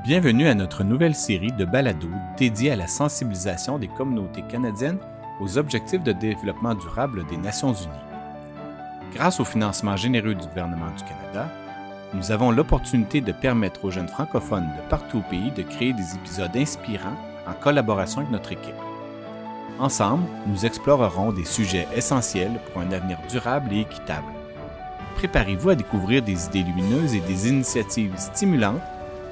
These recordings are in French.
Bienvenue à notre nouvelle série de balados dédiée à la sensibilisation des communautés canadiennes aux objectifs de développement durable des Nations unies. Grâce au financement généreux du gouvernement du Canada, nous avons l'opportunité de permettre aux jeunes francophones de partout au pays de créer des épisodes inspirants en collaboration avec notre équipe. Ensemble, nous explorerons des sujets essentiels pour un avenir durable et équitable. Préparez-vous à découvrir des idées lumineuses et des initiatives stimulantes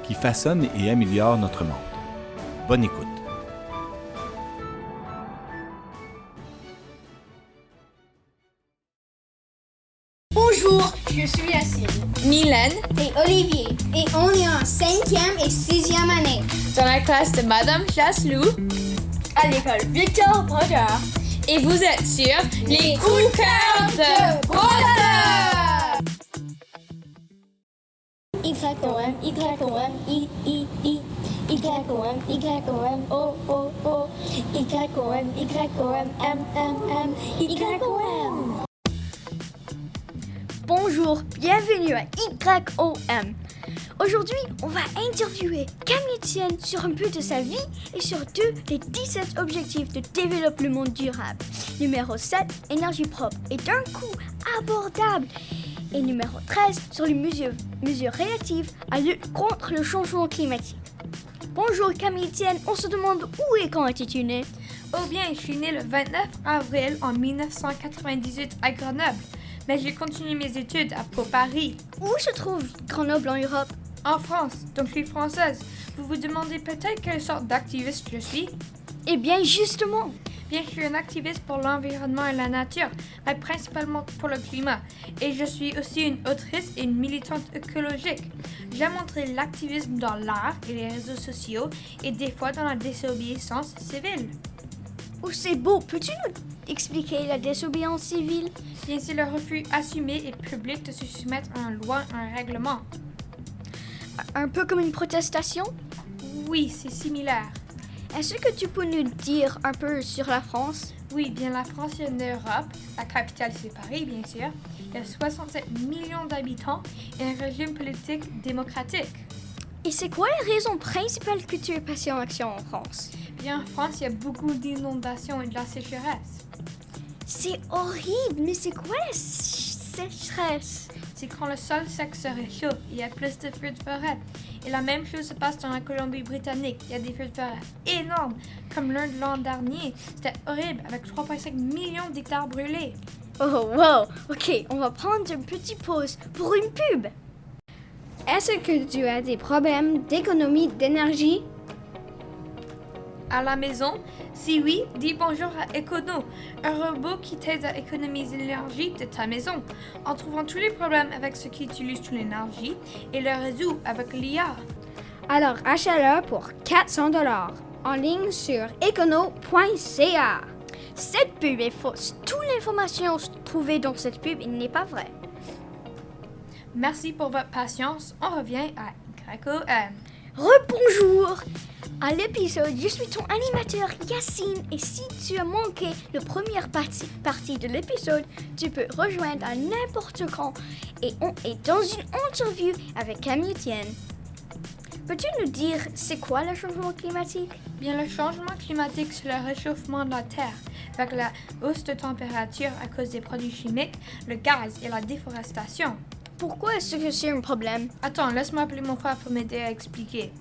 qui façonnent et améliorent notre monde. Bonne écoute! Bonjour, je suis Yacine, Mylène et Olivier, et on est en 5e et 6e année dans la classe de Madame Chasselou à l'école Victor Brodeur. Et vous êtes sur les coups de cœur de Brodeur! Y-O-M, Y-O-M, I-I-I, Y-O-M, Y-O-M, O-O-O, Y-O-M, Y-O-M, M-M-M, Y-O-M. Bonjour, bienvenue à YOM. Aujourd'hui, on va interviewer Camille Etienne sur un peu de sa vie et sur deux des 17 objectifs de développement durable. Numéro 7, énergie propre et d'un coût abordable. Et numéro 13, sur les mesures relatives à lutte contre le changement climatique. Bonjour Camille Etienne, on se demande où et quand es-tu née? Oh bien, je suis née le 29 avril en 1998 à Grenoble, mais j'ai continué mes études à Paris. Où se trouve Grenoble en Europe? En France, donc je suis française. Vous vous demandez peut-être quelle sorte d'activiste je suis? Eh bien justement, Bien, je suis un activiste pour l'environnement et la nature, mais principalement pour le climat. Et je suis aussi une autrice et une militante écologique. J'aime montrer l'activisme dans l'art et les réseaux sociaux et des fois dans la désobéissance civile. oh c'est beau, peux-tu nous expliquer la désobéissance civile? Bien, c'est le refus assumé et public de se soumettre à une loi, un règlement. Un peu comme une protestation? Oui, c'est similaire. Est-ce que tu peux nous dire un peu sur la France? Oui, bien la France est en Europe. La capitale, c'est Paris, bien sûr. Il y a 67 millions d'habitants et un régime politique démocratique. Et c'est quoi les raisons principales que tu es passé en action en France? Bien, en France, il y a beaucoup d'inondations et de la sécheresse. C'est horrible, mais c'est quoi la sécheresse? C'est quand le sol sec se réchauffe, il y a plus de feux de forêt. Et la même chose se passe dans la Colombie-Britannique. Il y a des feux de forêt énormes, comme l'an dernier. C'était horrible, avec 3,5 millions d'hectares brûlés. Oh wow, ok, on va prendre une petite pause pour une pub. Est-ce que tu as des problèmes d'économie d'énergie? À la maison, si oui, dis bonjour à Econo, un robot qui t'aide à économiser l'énergie de ta maison en trouvant tous les problèmes avec ceux qui utilisent toute l'énergie et le résout avec l'IA. Alors achetez-le pour 400 $ en ligne sur econo.ca. Cette pub est fausse. Toute l'information trouvée dans cette pub n'est pas vraie. Merci pour votre patience. On revient à YOM. Rebonjour! À l'épisode, je suis ton animateur Yacine et si tu as manqué la première partie de l'épisode, tu peux rejoindre à n'importe quand et on est dans une interview avec Camille Etienne. Peux-tu nous dire c'est quoi le changement climatique? Bien, le changement climatique, c'est le réchauffement de la Terre, avec la hausse de température à cause des produits chimiques, le gaz et la déforestation. Pourquoi est-ce que c'est un problème? Attends, laisse-moi appeler mon frère pour m'aider à expliquer.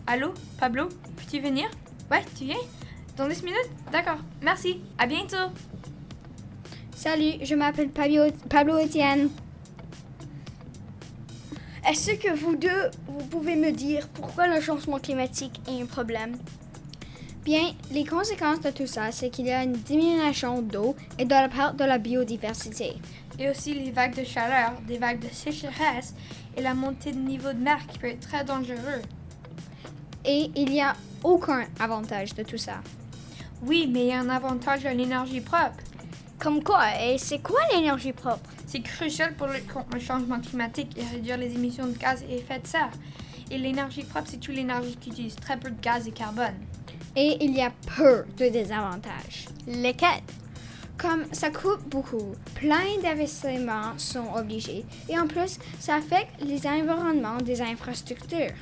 Allô, Pablo, peux-tu venir? Ouais, tu viens? Dans 10 minutes? D'accord, merci, à bientôt! Salut, je m'appelle Pablo Etienne. Est-ce que vous pouvez me dire pourquoi le changement climatique est un problème? Bien, les conséquences de tout ça, c'est qu'il y a une diminution d'eau et de la perte de la biodiversité. Et aussi les vagues de chaleur, des vagues de sécheresse et la montée de niveau de mer qui peut être très dangereux. Et il n'y a aucun avantage de tout ça. Oui, mais il y a un avantage à l'énergie propre. Comme quoi? Et c'est quoi l'énergie propre? C'est crucial pour lutter contre le changement climatique et réduire les émissions de gaz à effet de serre. Et l'énergie propre, c'est toute l'énergie qui utilise très peu de gaz et carbone. Et il y a peu de désavantages. Lesquels? Comme ça coûte beaucoup, plein d'investissements sont obligés et en plus, ça affecte les environnements des infrastructures.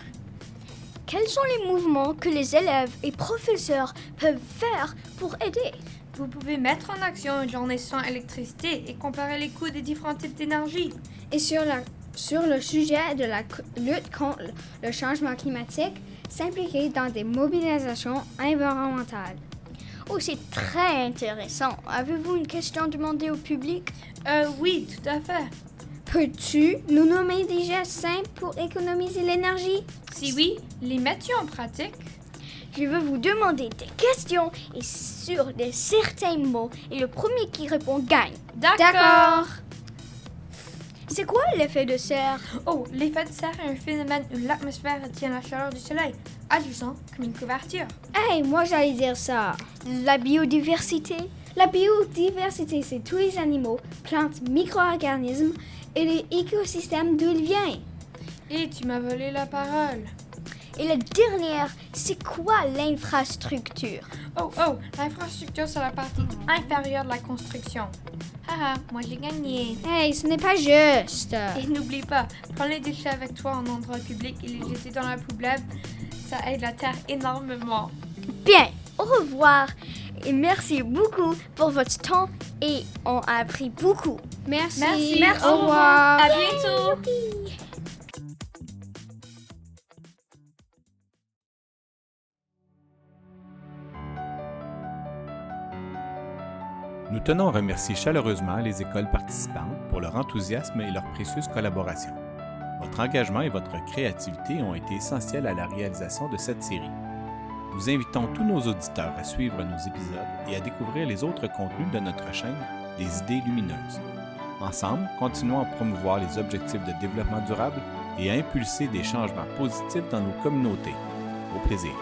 Quels sont les mouvements que les élèves et professeurs peuvent faire pour aider? Vous pouvez mettre en action une journée sans électricité et comparer les coûts des différents types d'énergie. Et sur le sujet de la lutte contre le changement climatique, s'impliquer dans des mobilisations environnementales. Oh, c'est très intéressant. Avez-vous une question demandée au public? Oui, tout à fait. Peux-tu nous nommer des gestes simples pour économiser l'énergie? Si oui, les mettez en pratique. Je veux vous demander des questions et sur certains mots et le premier qui répond gagne. D'accord. C'est quoi l'effet de serre? Oh, l'effet de serre est un phénomène où l'atmosphère retient la chaleur du soleil, agissant comme une couverture. Hey, moi j'allais dire ça. La biodiversité? La biodiversité, c'est tous les animaux, plantes, micro-organismes et les écosystèmes d'où ils viennent. Et tu m'as volé la parole. Et la dernière, c'est quoi l'infrastructure? Oh, l'infrastructure, c'est la partie inférieure de la construction. Haha, moi j'ai gagné. Hey, ce n'est pas juste. Et n'oublie pas, prends les déchets avec toi en endroit public et les jeter dans la poubelle. Ça aide la Terre énormément. Bien, au revoir et merci beaucoup pour votre temps et on a appris beaucoup. Merci. Au revoir. À bientôt. Nous tenons à remercier chaleureusement les écoles participantes pour leur enthousiasme et leur précieuse collaboration. Votre engagement et votre créativité ont été essentiels à la réalisation de cette série. Nous invitons tous nos auditeurs à suivre nos épisodes et à découvrir les autres contenus de notre chaîne des idées lumineuses. Ensemble, continuons à promouvoir les objectifs de développement durable et à impulser des changements positifs dans nos communautés. Au plaisir.